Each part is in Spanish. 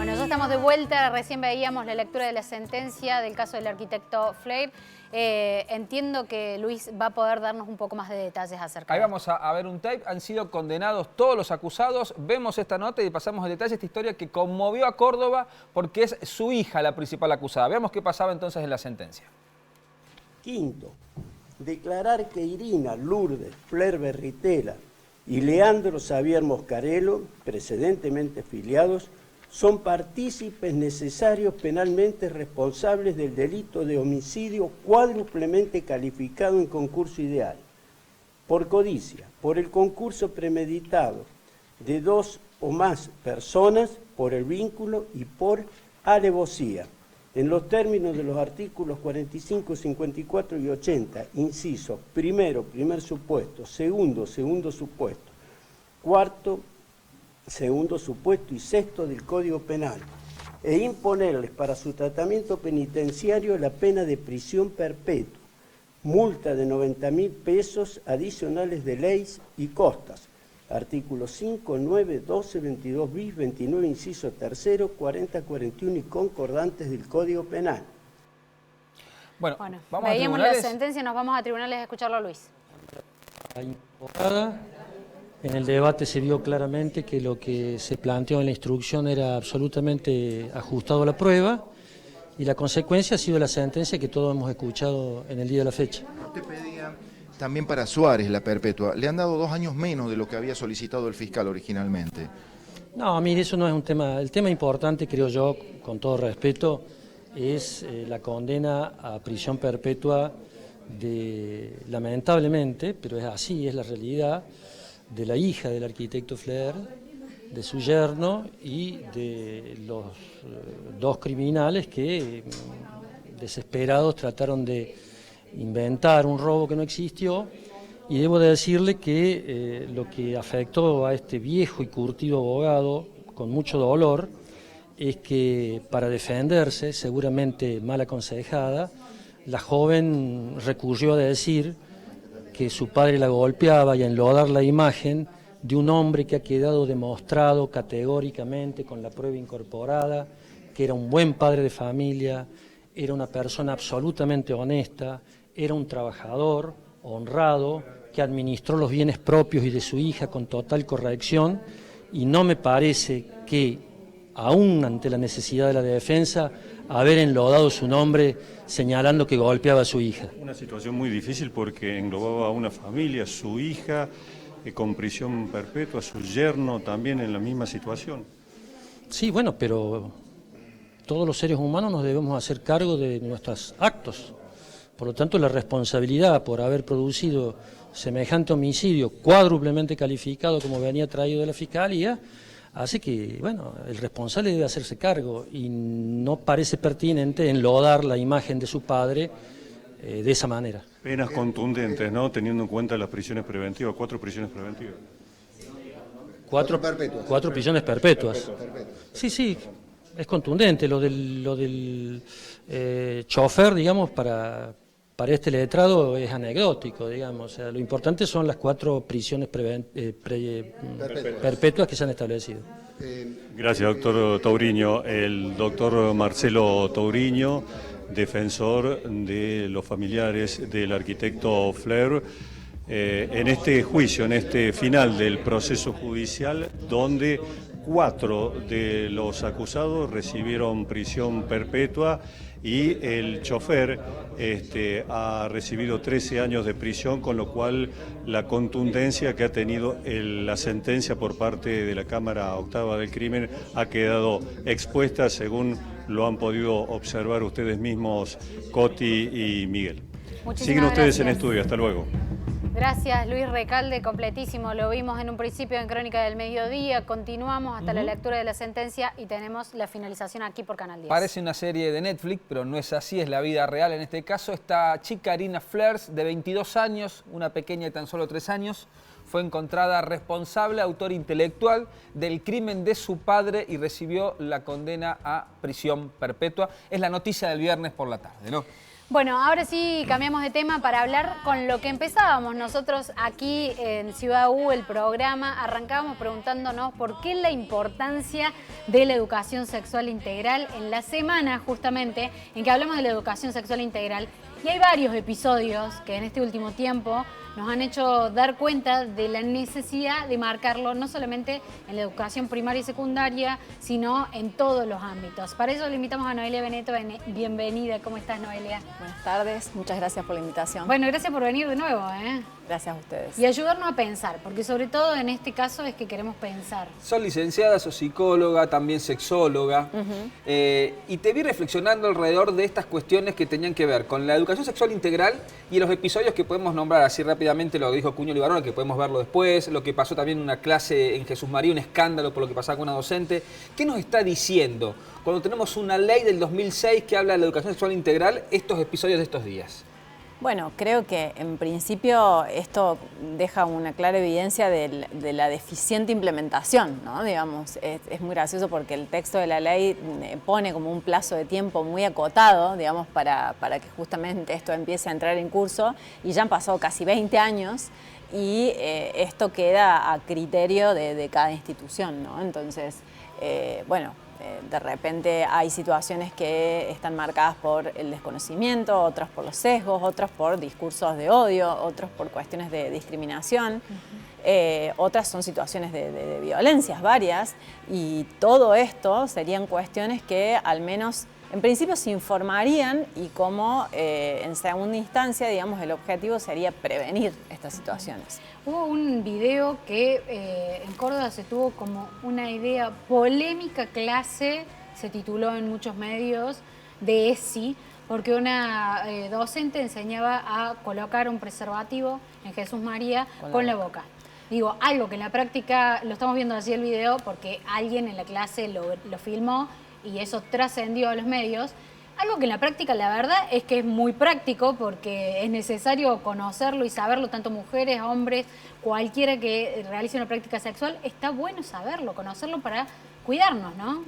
Bueno, ya estamos de vuelta, recién veíamos la lectura de la sentencia del caso del arquitecto Flair. Entiendo que Luis va a poder darnos un poco más de detalles acerca de Ahí vamos a ver un tape, han sido condenados todos los acusados, vemos esta nota y pasamos el detalle de esta historia que conmovió a Córdoba porque es su hija la principal acusada. Veamos qué pasaba entonces en la sentencia. Quinto, declarar que Irina Lourdes Flair Berritela y Leandro Xavier Moscarello, precedentemente filiados, son partícipes necesarios penalmente responsables del delito de homicidio cuádruplemente calificado en concurso ideal, por codicia, por el concurso premeditado de dos o más personas, por el vínculo y por alevosía, en los términos de los artículos 45, 54 y 80, inciso primero, primer supuesto, segundo, segundo supuesto, cuarto, segundo supuesto y sexto del Código Penal, e imponerles para su tratamiento penitenciario la pena de prisión perpetua, multa de 90.000 pesos adicionales de leyes y costas, artículos 5, 9, 12, 22 bis, 29 inciso tercero, 40, 41 y concordantes del Código Penal. Bueno, veíamos la sentencia, nos vamos a tribunales a escucharlo a Luis. En el debate se vio claramente que lo que se planteó en la instrucción era absolutamente ajustado a la prueba y la consecuencia ha sido la sentencia que todos hemos escuchado en el día de la fecha. Usted pedía también para Suárez la perpetua. Le han dado 2 años menos de lo que había solicitado el fiscal originalmente. No, mire, eso no es un tema. El tema importante, creo yo, con todo respeto, es la condena a prisión perpetua de, lamentablemente, pero es así, es la realidad, de la hija del arquitecto Flair, de su yerno y de los dos criminales que, desesperados, trataron de inventar un robo que no existió. Y debo de decirle que lo que afectó a este viejo y curtido abogado con mucho dolor es que para defenderse, seguramente mal aconsejada, la joven recurrió a decir que su padre la golpeaba y a enlodar la imagen de un hombre que ha quedado demostrado categóricamente con la prueba incorporada, que era un buen padre de familia, era una persona absolutamente honesta, era un trabajador honrado, que administró los bienes propios y de su hija con total corrección, y no me parece que, aún ante la necesidad de la defensa, haber enlodado su nombre señalando que golpeaba a su hija. Una situación muy difícil porque englobaba a una familia, su hija con prisión perpetua, su yerno también en la misma situación. Sí, bueno, pero todos los seres humanos nos debemos hacer cargo de nuestros actos. Por lo tanto, la responsabilidad por haber producido semejante homicidio cuádruplemente calificado como venía traído de la Fiscalía, hace que, bueno, el responsable debe hacerse cargo y no parece pertinente enlodar la imagen de su padre de esa manera. Penas contundentes, ¿no? Teniendo en cuenta las prisiones preventivas, 4 prisiones preventivas. Cuatro prisiones perpetuas. Sí, sí, es contundente. Lo del chofer, digamos, para este letrado es anecdótico, digamos. O sea, lo importante son las 4 prisiones perpetuas que se han establecido. Gracias, doctor Touriño. El doctor Marcelo Touriño, defensor de los familiares del arquitecto Flair, en este juicio, en este final del proceso judicial, donde 4 de los acusados recibieron prisión perpetua y el chofer ha recibido 13 años de prisión, con lo cual la contundencia que ha tenido la sentencia por parte de la Cámara Octava del Crimen ha quedado expuesta, según lo han podido observar ustedes mismos, Coti y Miguel. Siguen ustedes en estudio, hasta luego. Gracias, Luis Recalde, completísimo. Lo vimos en un principio en Crónica del Mediodía. Continuamos hasta la lectura de la sentencia y tenemos la finalización aquí por Canal 10. Parece una serie de Netflix, pero no es así, es la vida real. En este caso, esta chica Irina Flair, de 22 años, una pequeña de tan solo 3 años, fue encontrada responsable, autor intelectual del crimen de su padre y recibió la condena a prisión perpetua. Es la noticia del viernes por la tarde, ¿no? Bueno, ahora sí cambiamos de tema para hablar con lo que empezábamos nosotros aquí en Ciudad U, el programa. Arrancábamos preguntándonos por qué la importancia de la educación sexual integral en la semana justamente en que hablamos de la educación sexual integral. Y hay varios episodios que en este último tiempo nos han hecho dar cuenta de la necesidad de marcarlo no solamente en la educación primaria y secundaria, sino en todos los ámbitos. Para eso le invitamos a Noelia Beneto. Bienvenida, ¿cómo estás, Noelia? Buenas tardes, muchas gracias por la invitación. Bueno, gracias por venir de nuevo, Gracias a ustedes. Y ayudarnos a pensar, porque sobre todo en este caso es que queremos pensar. Sos licenciada, sos psicóloga, también sexóloga, y te vi reflexionando alrededor de estas cuestiones que tenían que ver con la educación sexual integral y los episodios que podemos nombrar así rápidamente, lo que dijo Cuño Libarona, que podemos verlo después, lo que pasó también en una clase en Jesús María, un escándalo por lo que pasaba con una docente. ¿Qué nos está diciendo cuando tenemos una ley del 2006 que habla de la educación sexual integral, estos episodios de estos días? Bueno, creo que en principio esto deja una clara evidencia de la deficiente implementación, ¿no? Digamos, es muy gracioso porque el texto de la ley pone como un plazo de tiempo muy acotado, digamos, para que justamente esto empiece a entrar en curso, y ya han pasado casi 20 años y esto queda a criterio de cada institución, ¿no? Entonces, de repente hay situaciones que están marcadas por el desconocimiento, otras por los sesgos, otras por discursos de odio, otras por cuestiones de discriminación, otras son situaciones de violencias varias, y todo esto serían cuestiones que al menos en principio se informarían, y como en segunda instancia, digamos, el objetivo sería prevenir estas situaciones. Hubo un video que en Córdoba se tuvo como una idea polémica clase, se tituló en muchos medios, de ESI, porque una docente enseñaba a colocar un preservativo en Jesús María con la boca. Digo, algo que en la práctica, lo estamos viendo así el video porque alguien en la clase lo filmó y eso trascendió a los medios. Algo que en la práctica la verdad es que es muy práctico porque es necesario conocerlo y saberlo, tanto mujeres, hombres, cualquiera que realice una práctica sexual, está bueno saberlo, conocerlo para cuidarnos, ¿no?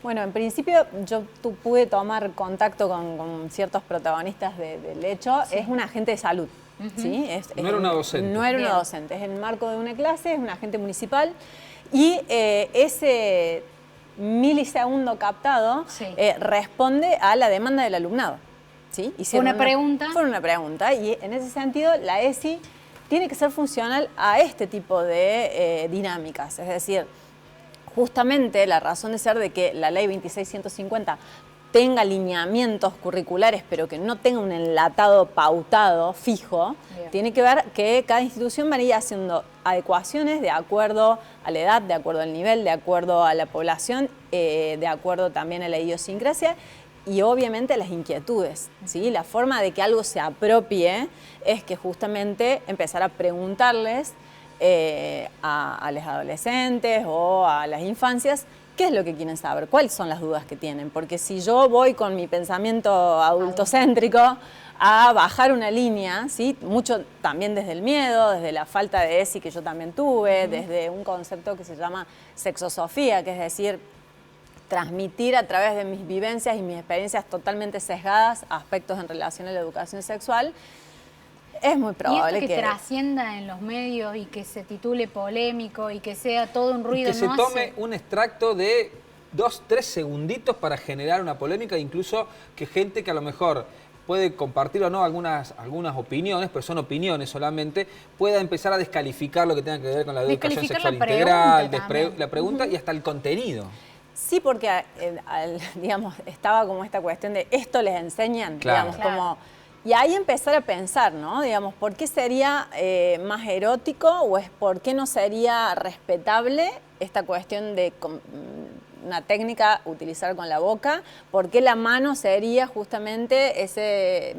Bueno, en principio yo pude tomar contacto con ciertos protagonistas del hecho. Sí. Es un agente de salud. ¿Sí? No era una docente. No era una docente, es en el marco de una clase, es un agente municipal, y ese milisegundo captado responde a la demanda del alumnado. ¿Sí? Fue una pregunta. Fue una pregunta, y en ese sentido la ESI tiene que ser funcional a este tipo de dinámicas. Es decir, justamente la razón de ser de que la ley 26.150 tenga lineamientos curriculares, pero que no tenga un enlatado pautado, fijo, tiene que ver que cada institución va a ir haciendo adecuaciones de acuerdo a la edad, de acuerdo al nivel, de acuerdo a la población, de acuerdo también a la idiosincrasia y obviamente a las inquietudes, ¿sí? La forma de que algo se apropie es que justamente empezar a preguntarles a los adolescentes o a las infancias qué es lo que quieren saber, cuáles son las dudas que tienen. Porque si yo voy con mi pensamiento adultocéntrico a bajar una línea, ¿sí? Mucho también desde el miedo, desde la falta de ESI que yo también tuve, desde un concepto que se llama sexosofía, que es decir, transmitir a través de mis vivencias y mis experiencias totalmente sesgadas aspectos en relación a la educación sexual. Es muy probable y esto que trascienda en los medios y que se titule polémico y que sea todo un ruido. Y que se tome un extracto de 2, 3 segunditos para generar una polémica, incluso que gente que a lo mejor puede compartir o no algunas opiniones, pero son opiniones solamente, pueda empezar a descalificar lo que tenga que ver con la educación sexual integral, la pregunta y hasta el contenido. Sí, porque digamos, estaba como esta cuestión de esto les enseñan, digamos, como... Y ahí empezar a pensar, ¿no? Digamos, ¿por qué sería más erótico o por qué no sería respetable esta cuestión de una técnica utilizar con la boca? ¿Por qué la mano sería justamente ese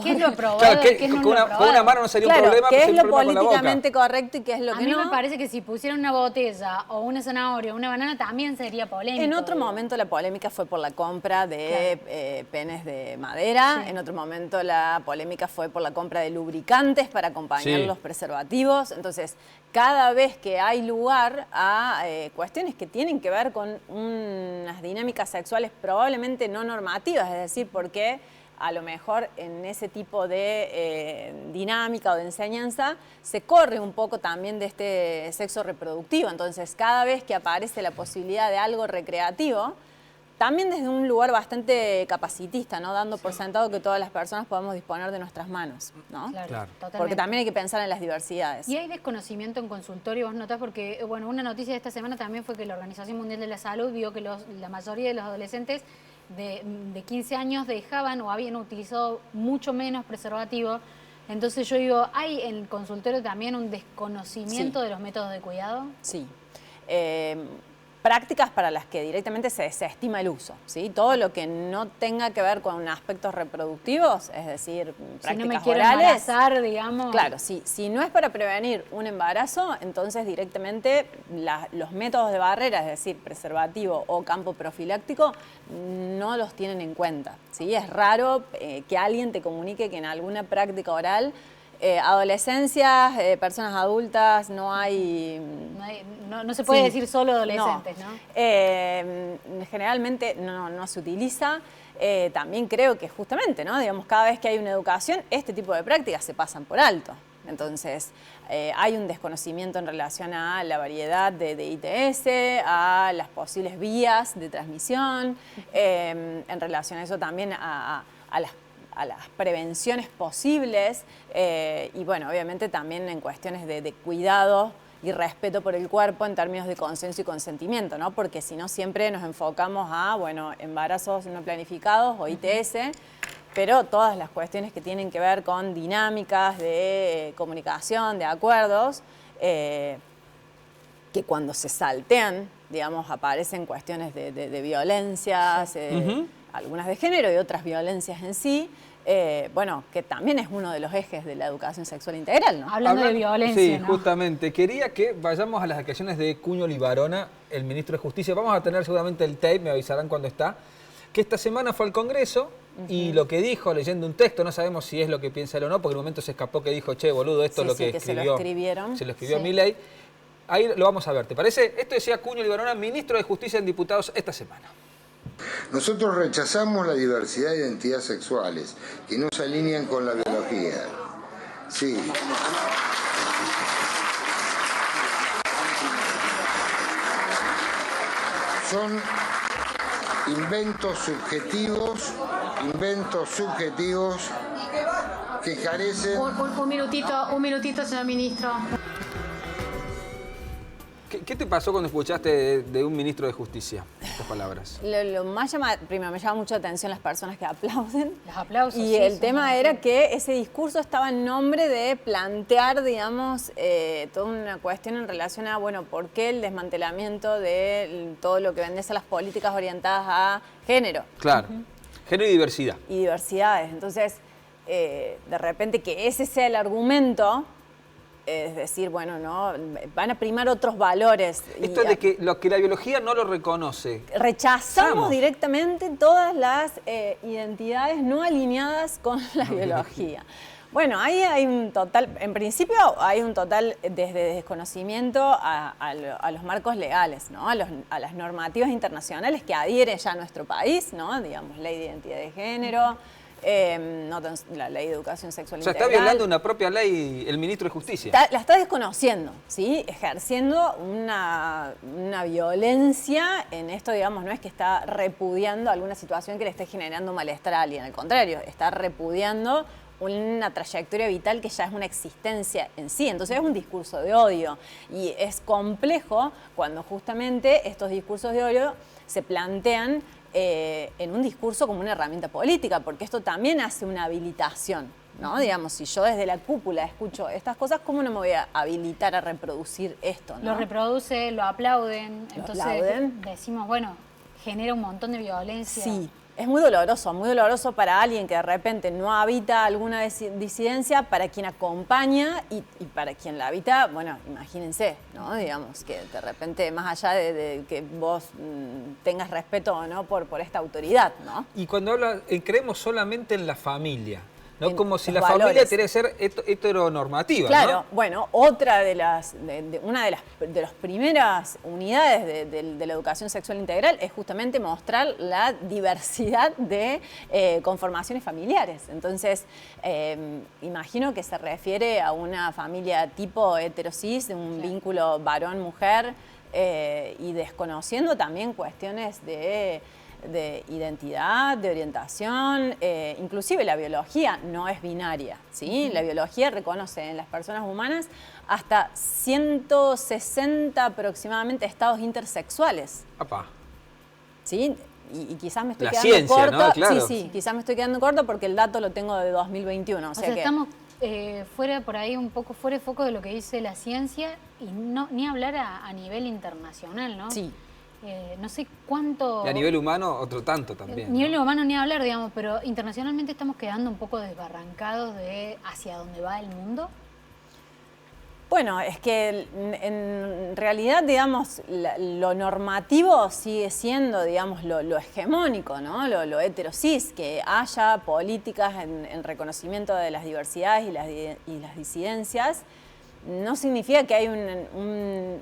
¿Qué es lo aprobado? Claro, con una mano no sería un problema, ¿qué pero es lo políticamente correcto y qué es lo que no? A mí me parece que si pusieran una botella o una zanahoria o una banana también sería polémico. En otro momento la polémica fue por la compra de penes de madera, en otro momento la polémica fue por la compra de lubricantes para acompañar los preservativos. Entonces, cada vez que hay lugar a cuestiones que tienen que ver con unas dinámicas sexuales probablemente no normativas, es decir, porque a lo mejor en ese tipo de dinámica o de enseñanza se corre un poco también de este sexo reproductivo. Entonces, cada vez que aparece la posibilidad de algo recreativo, también desde un lugar bastante capacitista, ¿no? Dando por sentado que todas las personas podemos disponer de nuestras manos, ¿no? Claro, totalmente. Porque también hay que pensar en las diversidades. Y hay desconocimiento en consultorio, vos notás, porque bueno, una noticia de esta semana también fue que la Organización Mundial de la Salud vio que la mayoría de los adolescentes de 15 años dejaban o habían utilizado mucho menos preservativo. Entonces yo digo, ¿hay en el consultorio también un desconocimiento de los métodos de cuidado? Sí. Prácticas para las que directamente se desestima el uso, ¿sí? Todo lo que no tenga que ver con aspectos reproductivos, es decir, prácticas si no me quiero orales, embarazar, digamos. Claro, si no es para prevenir un embarazo, entonces directamente los métodos de barrera, es decir, preservativo o campo profiláctico, no los tienen en cuenta, ¿sí? Es raro que alguien te comunique que en alguna práctica oral adolescencias, personas adultas, no se puede decir solo adolescentes, ¿no? Generalmente no se utiliza. También creo que justamente, ¿no? Digamos, cada vez que hay una educación, este tipo de prácticas se pasan por alto. Entonces, hay un desconocimiento en relación a la variedad de ITS, a las posibles vías de transmisión, en relación a eso también a las prevenciones posibles y bueno, obviamente también en cuestiones de cuidado y respeto por el cuerpo en términos de consenso y consentimiento, ¿no? Porque si no siempre nos enfocamos a, bueno, embarazos no planificados o ITS, pero todas las cuestiones que tienen que ver con dinámicas de comunicación, de acuerdos, que cuando se saltean, digamos, aparecen cuestiones de violencias, algunas de género y otras violencias en sí, bueno, que también es uno de los ejes de la educación sexual integral, ¿no? Hablando de violencia, sí, ¿no? Justamente. Quería que vayamos a las declaraciones de Cuño Libarona, el ministro de Justicia. Vamos a tener seguramente el tape, me avisarán cuando está, que esta semana fue al Congreso y lo que dijo, leyendo un texto, no sabemos si es lo que piensa él o no, porque en un momento se escapó que dijo, che, boludo, esto es lo que escribió. Se lo escribieron. Se lo escribió Milei. Ahí lo vamos a ver, ¿te parece? Esto decía Cuño Libarona, ministro de Justicia en Diputados esta semana. Nosotros rechazamos la diversidad de identidades sexuales que no se alinean con la biología. Sí. Son inventos subjetivos que carecen... Un minutito, señor ministro. ¿Qué te pasó cuando escuchaste de un ministro de Justicia estas palabras? Lo más primero, me llama mucho la atención las personas que aplauden. Los aplausos. Y el tema era que ese discurso estaba en nombre de plantear, digamos, toda una cuestión en relación a, bueno, ¿por qué el desmantelamiento de todo lo que vendría a ser las políticas orientadas a género? Claro. Género y diversidad. Y diversidades. Entonces, de repente que ese sea el argumento... Es decir, bueno, no van a primar otros valores. Esto de que la biología no lo reconoce. Rechazamos directamente todas las identidades no alineadas con la biología. Bueno, ahí hay un total, en principio hay un total desde desconocimiento a los marcos legales, ¿no? A las normativas internacionales que adhiere ya a nuestro país, ¿no? Digamos, ley de identidad de género. La ley de educación sexual integral. Está violando una propia ley el ministro de Justicia. La está desconociendo, ¿sí? Ejerciendo una violencia en esto, digamos, no es que está repudiando alguna situación que le esté generando malestar a alguien, al contrario, está repudiando una trayectoria vital que ya es una existencia en sí. Entonces es un discurso de odio y es complejo cuando justamente estos discursos de odio se plantean en un discurso como una herramienta política, porque esto también hace una habilitación, ¿no? Digamos, si yo desde la cúpula escucho estas cosas, ¿cómo no me voy a habilitar a reproducir esto, ¿no? Lo reproduce, lo aplauden, entonces decimos, bueno, genera un montón de violencia. Sí. Es muy doloroso para alguien que de repente no habita alguna disidencia, para quien acompaña y para quien la habita, bueno, imagínense, ¿no? Digamos, que de repente, más allá de que vos tengas respeto o no por esta autoridad, ¿no? Y cuando habla, creemos solamente en la familia. ¿no? Como si los la familia valores. tiene que ser heteronormativa, Claro, ¿no? bueno, otra una de las primeras unidades de la educación sexual integral es justamente mostrar la diversidad de conformaciones familiares. Entonces, imagino que se refiere a una familia tipo heterosis, de un vínculo varón-mujer, y desconociendo también cuestiones de identidad, de orientación, inclusive la biología no es binaria, ¿sí? La biología reconoce en las personas humanas hasta 160 aproximadamente estados intersexuales. Apá. ¿Sí? Y quizás me estoy La quedando ciencia, corta. ¿no? Claro. Sí, quizás me estoy quedando corta porque el dato lo tengo de 2021. O sea, estamos fuera por ahí, un poco fuera de foco de lo que dice la ciencia y no ni hablar a nivel internacional, ¿no? Sí. No sé cuánto... Y a nivel humano, otro tanto también. A nivel ¿no? humano ni hablar, digamos, pero internacionalmente estamos quedando un poco desbarrancados de hacia dónde va el mundo. Bueno, es que en realidad, digamos, lo normativo sigue siendo, digamos, lo hegemónico, ¿no? Lo heterosis, que haya políticas en reconocimiento de las diversidades y las disidencias, no significa que hay un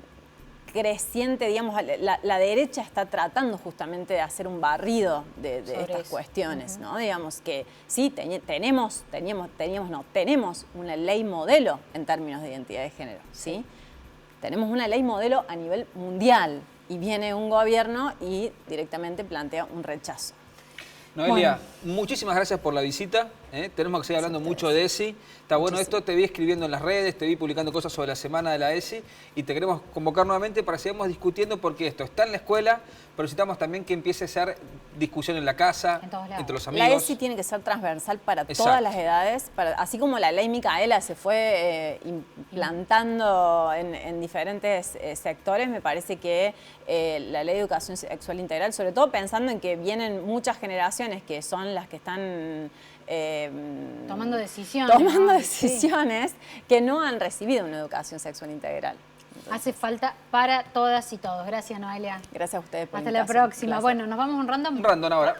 creciente, digamos, la derecha está tratando justamente de hacer un barrido de estas cuestiones, ¿no? Digamos que sí, tenemos una ley modelo en términos de identidad de género, ¿sí? Tenemos una ley modelo a nivel mundial y viene un gobierno y directamente plantea un rechazo. Noelia, muchísimas gracias por la visita. Tenemos que seguir hablando mucho de ESI. Está bueno esto, te vi escribiendo en las redes, te vi publicando cosas sobre la semana de la ESI y te queremos convocar nuevamente para que sigamos discutiendo porque esto está en la escuela, pero necesitamos también que empiece a ser discusión en la casa, entre los amigos. La ESI tiene que ser transversal para todas las edades, así como la ley Micaela se fue implantando en diferentes sectores, me parece que la ley de educación sexual integral, sobre todo pensando en que vienen muchas generaciones que son las que están tomando decisiones. Tomando decisiones que no han recibido una educación sexual integral. Entonces, hace falta para todas y todos. Gracias, Noelia. Gracias a ustedes por la Hasta la invitación. próxima. Gracias. Bueno, nos vamos a un random. Un random ahora.